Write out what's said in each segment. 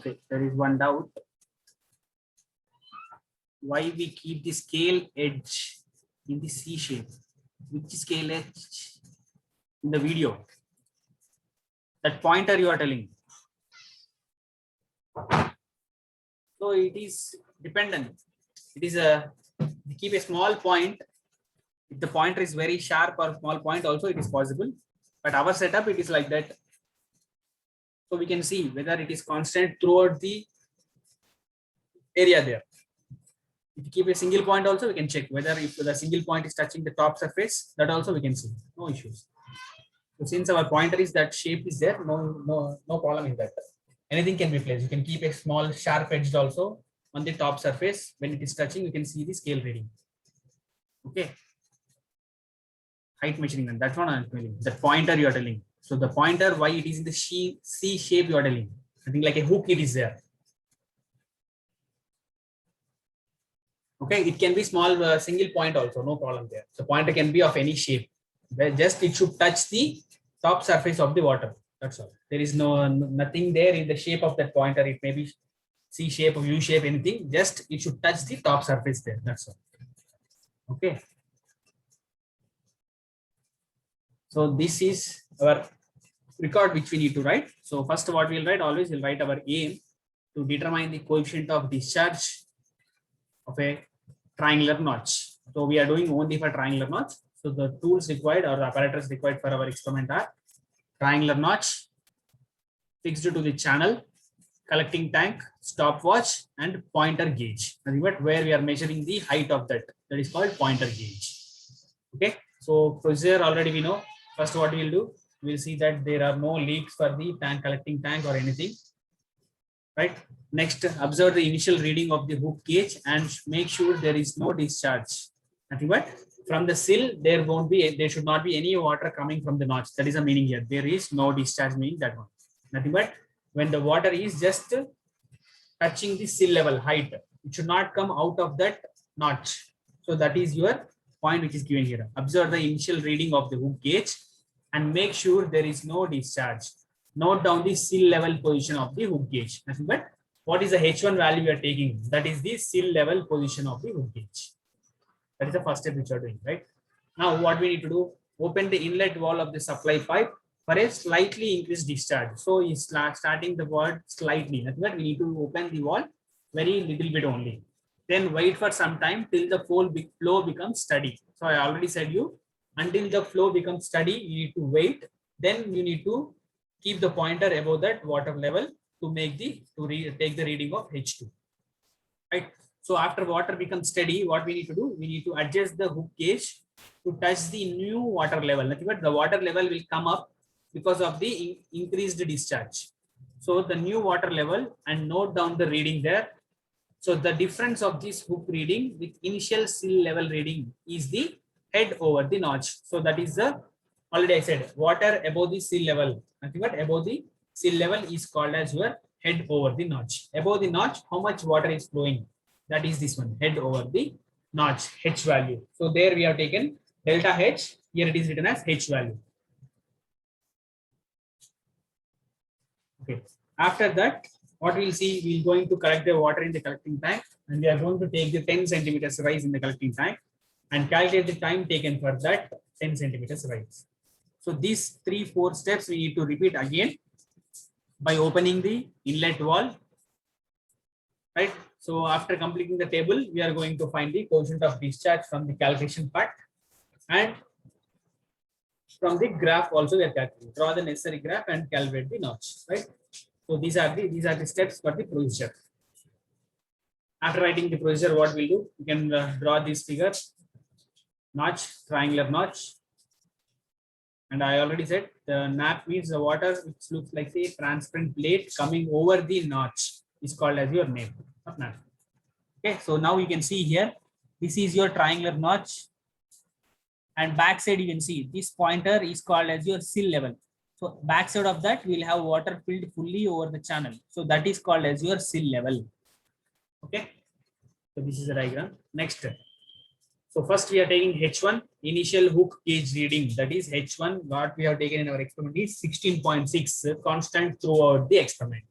Okay, there is one doubt. Why we keep the scale edge in the C shape? Which scale edge in the video? That pointer you are telling. So it is dependent. It is we keep a small point. If the pointer is very sharp or small point also, it is possible. But our setup, it is like that. So we can see whether it is constant throughout the area there. If you keep a single point also, we can check whether if the single point is touching the top surface, that also we can see. No issues. So since our pointer is that shape is there, no problem in that. Anything can be placed. You can keep a small sharp edge also on the top surface. When it is touching, you can see the scale reading. Okay. Height measuring, and that's what I'm telling. The pointer you are telling. So the pointer, why it is in the C shape you are telling. I think like a hook it is there. Okay, it can be small single point also, no problem there. So pointer can be of any shape. Just it should touch the top surface of the water. That's all. There is nothing there in the shape of that pointer. It may be C shape or U shape, anything. Just it should touch the top surface there. That's all. Okay. So this is our record which we need to write. So first what we'll write, always we'll write our aim to determine the coefficient of discharge of a triangular notch. So we are doing only for triangular notch. So the tools required or the apparatus required for our experiment are triangular notch fixed to the channel, collecting tank, stopwatch, and pointer gauge. But where we are measuring the height of that is called pointer gauge. Okay. So procedure already we know. First what we'll do, we'll see that there are no leaks for the tank, collecting tank or anything. Right. Next, observe the initial reading of the hook gauge and make sure there is no discharge. Nothing but from the sill, there should not be any water coming from the notch. That is the meaning here. There is no discharge, meaning that one. Nothing but when the water is just touching the sill level height, it should not come out of that notch. So that is your point which is given here. Observe the initial reading of the hook gauge and make sure there is no discharge. Note down the sill level position of the hook gauge. Nothing but what is the H1 value we are taking? That is the sill level position of the hook gauge. That is the first step which you are doing, right? Now what we need to do, open the inlet wall of the supply pipe for a slightly increased discharge. So is starting the word slightly. Nothing but we need to open the wall very little bit only. Then wait for some time till the flow becomes steady. So I already said you, until the flow becomes steady, you need to wait. Then you need to keep the pointer above that water level to take the reading of H2. Right. So after water becomes steady, what we need to do? We need to adjust the hook gauge to touch the new water level. Nothing but the water level will come up because of the increased discharge. So the new water level, and note down the reading there. So the difference of this hook reading with initial sill level reading is the head over the notch. So that is the, already I said, water above the sill level. Nothing but above the sill level is called as your head over the notch. Above the notch, how much water is flowing? That is this one, head over the notch, H value. So there we have taken delta H. Here it is written as H value. Okay. After that, what we'll see, we're going to collect the water in the collecting tank, and we are going to take the 10 centimeters rise in the collecting tank and calculate the time taken for that 10 centimeters rise. So these 3-4 steps we need to repeat again by opening the inlet wall. Right. So after completing the table, we are going to find the coefficient of discharge from the calculation part, and from the graph also we are calculating. Draw the necessary graph and calculate the notch. Right. So these are the steps for the procedure. After writing the procedure, what we'll do, you can draw this figure, notch, triangular notch. And I already said the nap means the water which looks like a transparent plate coming over the notch is called as your nap. Okay, so now you can see here, this is your triangular notch, and backside you can see this pointer is called as your sill level. So backside of that we will have water filled fully over the channel. So that is called as your sill level. Okay, so this is the diagram. Next, so first we are taking H1 initial hook gauge reading. That is H1 what we have taken in our experiment is 16.6 constant throughout the experiment.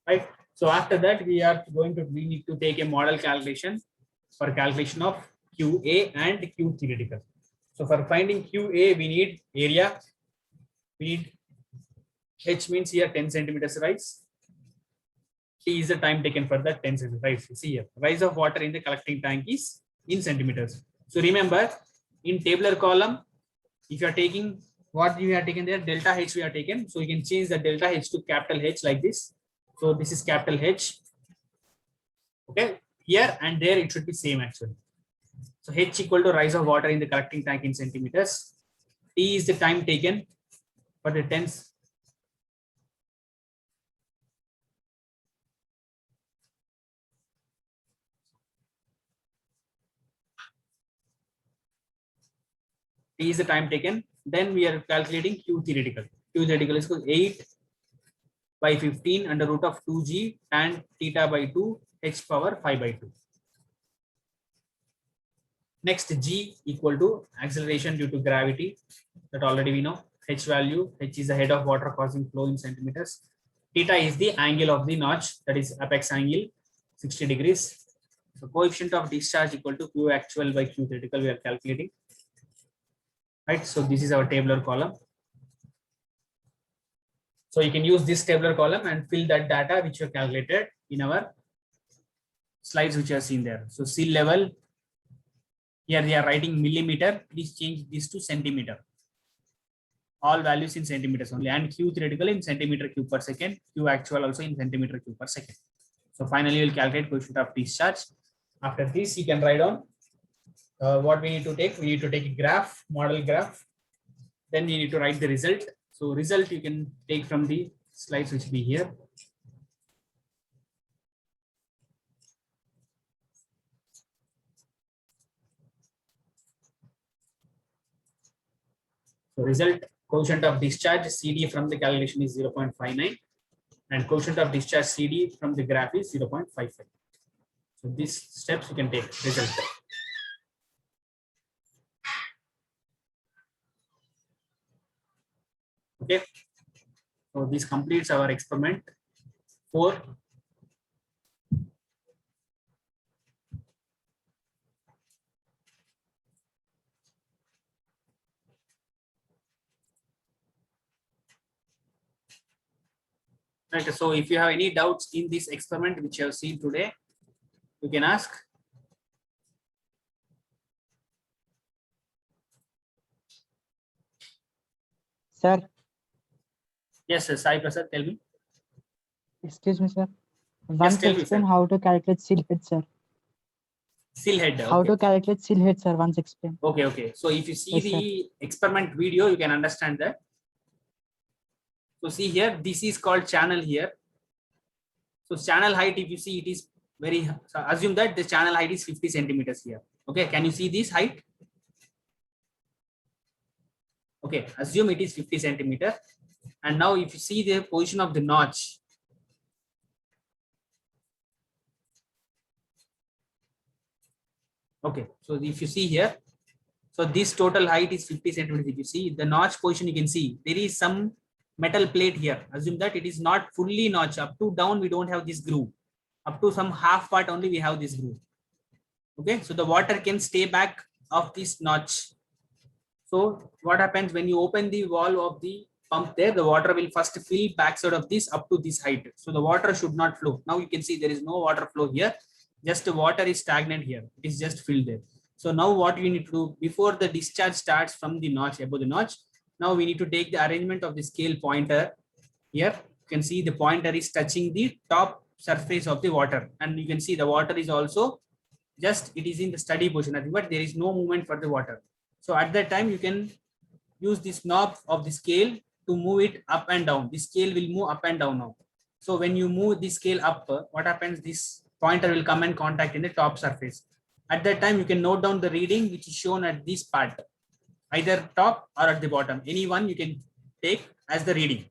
right? So after that, we need to take a model calculation for calculation of QA and Q theoretical. So for finding QA, we need area, we need H means here 10 centimeters rise. T is the time taken for that 10 centimeters rise. See here, rise of water in the collecting tank is in centimeters. So remember, in tabular column, if you are taking what you are taken there, delta H we are taken. So you can change the delta H to capital H like this. So this is capital H. Okay, here and there it should be same actually. So H equal to rise of water in the collecting tank in centimeters. T is the time taken for the tens. T is the time taken. Then we are calculating Q theoretical. Q theoretical is equal to 8 by 15 under root of 2g tan theta by 2 h power 5 by 2. Next, G equal to acceleration due to gravity, that already we know. H value, H is the head of water causing flow in centimeters. Theta is the angle of the notch, that is apex angle, 60 degrees. So coefficient of discharge equal to Q actual by Q theoretical we are calculating. Right, so this is our tabular column. So you can use this tabular column and fill that data which you have calculated in our slides which you have seen there. So sea level, here they are writing millimeter, please change this to centimeter. All values in centimeters only, and Q theoretical in centimeter cube per second, Q actual also in centimeter cube per second. So finally, you will calculate coefficient of discharge. After this, you can write down what we need to take. We need to take a graph, model graph. Then we need to write the result. So result you can take from the slides which will be here. So result, coefficient of discharge CD from the calculation is 0.59 and coefficient of discharge CD from the graph is 0.55. So these steps you can take result. Okay. So this completes our experiment 4. Right. So if you have any doubts in this experiment which you have seen today, you can ask. Sir. Yes, sir. Sai Prasad, tell me. Excuse me, sir. Yes, tell me, Explain sir. how to calculate seal head, sir. Seal head. How okay. to calculate seal head, sir. Once explain. Okay, okay. So if you see Yes, the experiment video, you can understand that. So see here, this is called channel here. So channel height, if you see, it is very, so assume that the channel height is 50 centimeters here. Okay, can you see this height? Okay, assume it is 50 centimeter. And now if you see the position of the notch, okay, so if you see here, so this total height is 50 centimeters. If you see the notch position, you can see there is some metal plate here. Assume that it is not fully notch, up to down we don't have this groove, up to some half part only we have this groove. Okay, so the water can stay back of this notch. So what happens when you open the valve of the pump there, the water will first fill backside of this up to this height. So the water should not flow. Now you can see there is no water flow here, just water is stagnant here, it is just filled there. So now what you need to do, before the discharge starts from the notch, above the notch, now we need to take the arrangement of the scale pointer. Here you can see the pointer is touching the top surface of the water, and you can see the water is also just, it is in the steady position, but there is no movement for the water. So at that time you can use this knob of the scale to move it up and down. The scale will move up and down now. So when you move the scale up, what happens, this pointer will come and contact in the top surface. At that time you can note down the reading which is shown at this part, either top or at the bottom, any one you can take as the reading.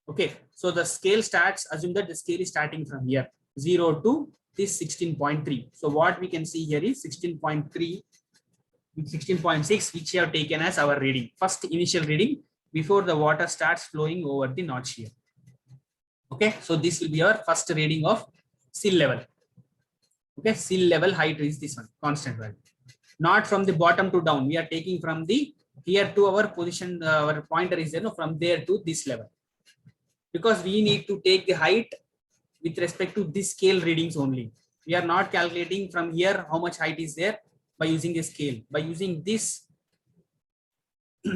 Okay, so the scale starts, assume that the scale is starting from here 0 to this 16.3. so what we can see here is 16.3, 16.6, which we have taken as our reading, first initial reading before the water starts flowing over the notch here. Okay, so this will be our first reading of seal level. Okay, seal level height is this one, constant value. Not from the bottom to down. We are taking from the here to our position, our pointer is there, no, from there to this level. Because we need to take the height with respect to this scale readings only. We are not calculating from here how much height is there by using a scale. By using this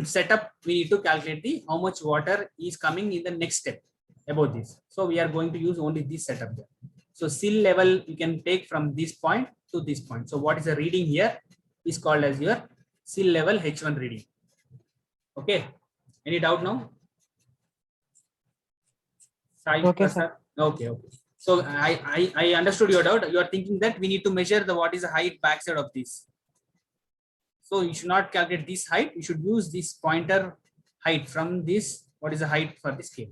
setup, we need to calculate the how much water is coming in the next step about this. So we are going to use only this setup there. So seal level you can take from this point to this point. So what is the reading here is called as your seal level H1 reading. Okay. Any doubt now? Sai, Okay, sir. Okay. So I understood your doubt. You are thinking that we need to measure the what is the height backside of this. So you should not calculate this height. You should use this pointer height from this. What is the height for this scale?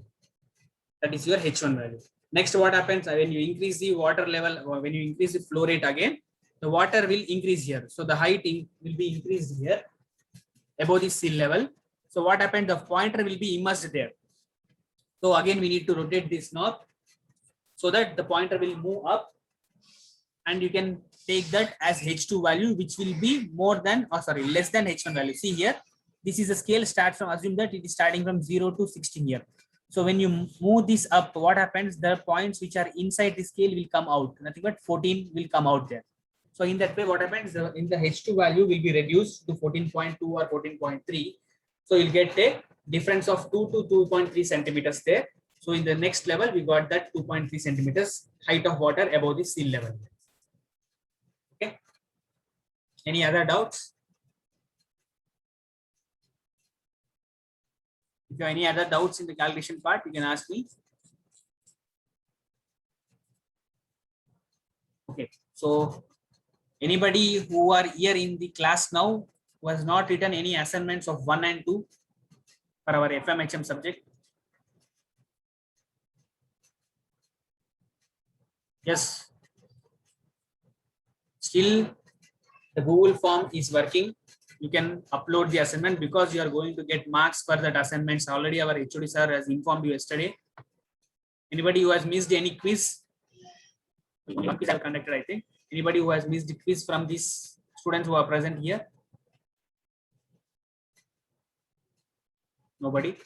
That is your H1 value. Next, what happens when you increase the water level or when you increase the flow rate again, the water will increase here. So the height will be increased here above the sea level. So what happened? The pointer will be immersed there. So again, we need to rotate this knob so that the pointer will move up, and you can take that as H2 value, which will be more than, or sorry, less than H1 value. See here, this is a scale starts from, assume that it is starting from 0 to 16 here. So when you move this up, what happens? The points which are inside the scale will come out. Nothing but 14 will come out there. So in that way, what happens? In the H2 value will be reduced to 14.2 or 14.3. So you'll get a difference of 2 to 2.3 centimeters there. So in the next level, we got that 2.3 centimeters height of water above the sea level. Okay. Any other doubts? If you have any other doubts in the calculation part, you can ask me. Okay. So anybody who are here in the class now who has not written any assignments of 1 and 2 for our FMHM subject? Yes. Still, the Google form is working. You can upload the assignment because you are going to get marks for that assignments. Already our HOD sir has informed you yesterday. Anybody who has missed any quiz? Quiz are conducted, I think. Anybody who has missed the quiz from these students who are present here? Nobody?